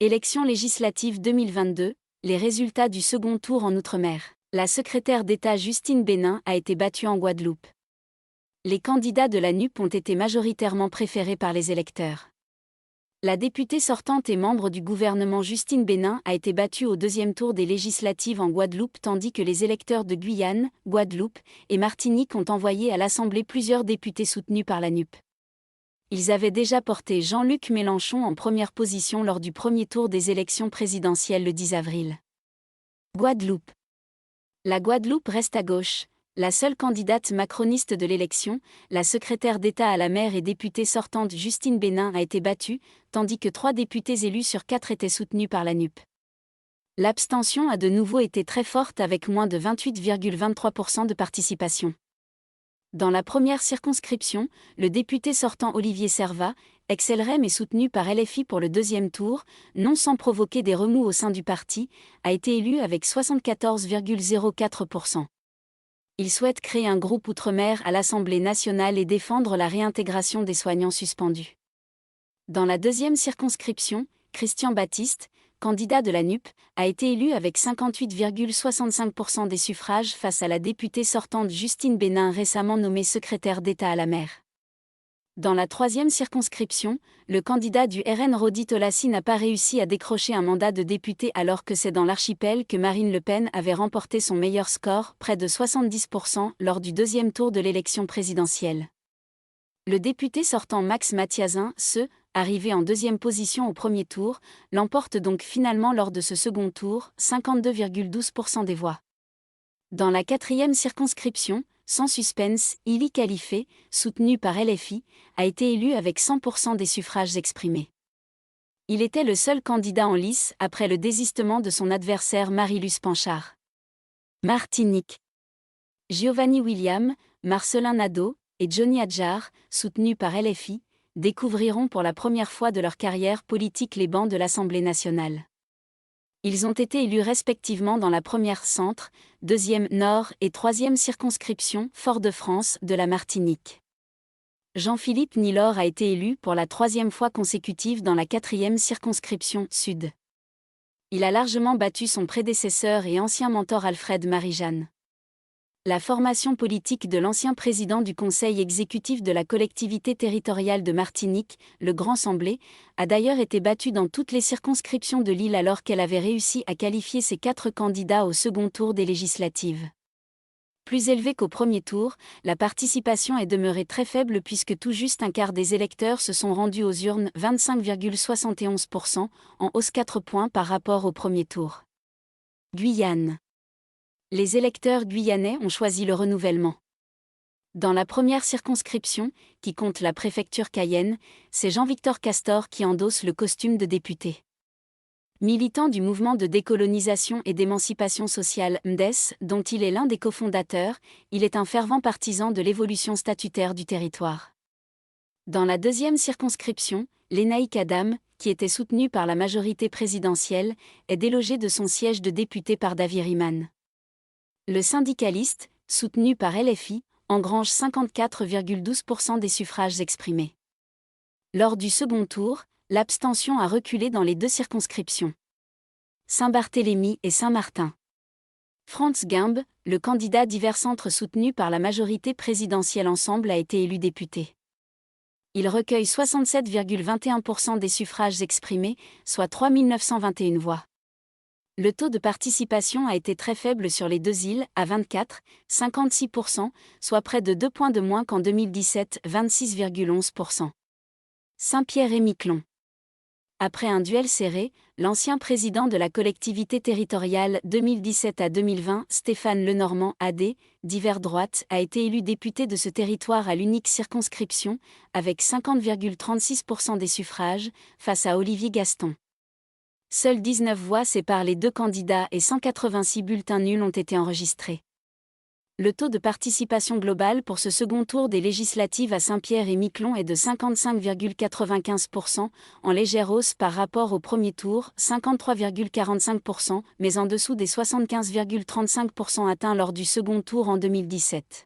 Élections législatives 2022, les résultats du second tour en Outre-mer. La secrétaire d'État Justine Benin a été battue en Guadeloupe. Les candidats de la NUP ont été majoritairement préférés par les électeurs. La députée sortante et membre du gouvernement Justine Benin a été battue au deuxième tour des législatives en Guadeloupe tandis que les électeurs de Guyane, Guadeloupe et Martinique ont envoyé à l'Assemblée plusieurs députés soutenus par la NUP. Ils avaient déjà porté Jean-Luc Mélenchon en première position lors du premier tour des élections présidentielles le 10 avril. Guadeloupe. La Guadeloupe reste à gauche. La seule candidate macroniste de l'élection, la secrétaire d'État à la mer et députée sortante Justine Benin a été battue, tandis que 3 députés élus sur 4 étaient soutenus par la NUP. L'abstention a de nouveau été très forte avec moins de 28,23% de participation. Dans la première circonscription, le député sortant Olivier Servat, ex-LREM et soutenu par LFI pour le deuxième tour, non sans provoquer des remous au sein du parti, a été élu avec 74,04%. Il souhaite créer un groupe outre-mer à l'Assemblée nationale et défendre la réintégration des soignants suspendus. Dans la deuxième circonscription, Christian Baptiste, candidat de la NUP, a été élu avec 58,65% des suffrages face à la députée sortante Justine Benin récemment nommée secrétaire d'État à la mer. Dans la troisième circonscription, le candidat du RN Rodi Tolassi n'a pas réussi à décrocher un mandat de député alors que c'est dans l'archipel que Marine Le Pen avait remporté son meilleur score, près de 70%, lors du deuxième tour de l'élection présidentielle. Le député sortant Max Mathiazin, arrivé en deuxième position au premier tour, l'emporte donc finalement lors de ce second tour, 52,12% des voix. Dans la quatrième circonscription, sans suspense, Ili Khalifé, soutenu par LFI, a été élu avec 100% des suffrages exprimés. Il était le seul candidat en lice après le désistement de son adversaire Marie-Luce Panchard. Martinique. Giovanni William, Marcelin Nadeau et Johnny Adjar, soutenus par LFI, découvriront pour la première fois de leur carrière politique les bancs de l'Assemblée nationale. Ils ont été élus respectivement dans la première centre, deuxième nord et troisième circonscription Fort-de-France de la Martinique. Jean-Philippe Nilor a été élu pour la troisième fois consécutive dans la quatrième circonscription sud. Il a largement battu son prédécesseur et ancien mentor Alfred Marie-Jeanne. La formation politique de l'ancien président du conseil exécutif de la collectivité territoriale de Martinique, le Grand Semblé, a d'ailleurs été battue dans toutes les circonscriptions de l'île alors qu'elle avait réussi à qualifier ses 4 candidats au second tour des législatives. Plus élevée qu'au premier tour, la participation est demeurée très faible puisque tout juste un quart des électeurs se sont rendus aux urnes, 25,71%, en hausse 4 points par rapport au premier tour. Guyane. Les électeurs guyanais ont choisi le renouvellement. Dans la première circonscription, qui compte la préfecture Cayenne, c'est Jean-Victor Castor qui endosse le costume de député. Militant du mouvement de décolonisation et d'émancipation sociale MDES, dont il est l'un des cofondateurs, il est un fervent partisan de l'évolution statutaire du territoire. Dans la deuxième circonscription, Lénaïque Adam, qui était soutenu par la majorité présidentielle, est délogé de son siège de député par Davy Riman. Le syndicaliste, soutenu par LFI, engrange 54,12% des suffrages exprimés. Lors du second tour, l'abstention a reculé dans les 2 circonscriptions. Saint-Barthélemy et Saint-Martin. Franz Gimbe, le candidat divers centres soutenu par la majorité présidentielle ensemble a été élu député. Il recueille 67,21% des suffrages exprimés, soit 3 921 voix. Le taux de participation a été très faible sur les 2 îles, à 24,56%, soit près de 2 points de moins qu'en 2017, 26,11%. Saint-Pierre-et-Miquelon. Après un duel serré, l'ancien président de la collectivité territoriale 2017 à 2020, Stéphane Lenormand, AD, divers droite, a été élu député de ce territoire à l'unique circonscription, avec 50,36% des suffrages, face à Olivier Gaston. Seules 19 voix séparent les 2 candidats et 186 bulletins nuls ont été enregistrés. Le taux de participation globale pour ce second tour des législatives à Saint-Pierre-et-Miquelon est de 55,95%, en légère hausse par rapport au premier tour, 53,45%, mais en dessous des 75,35% atteints lors du second tour en 2017.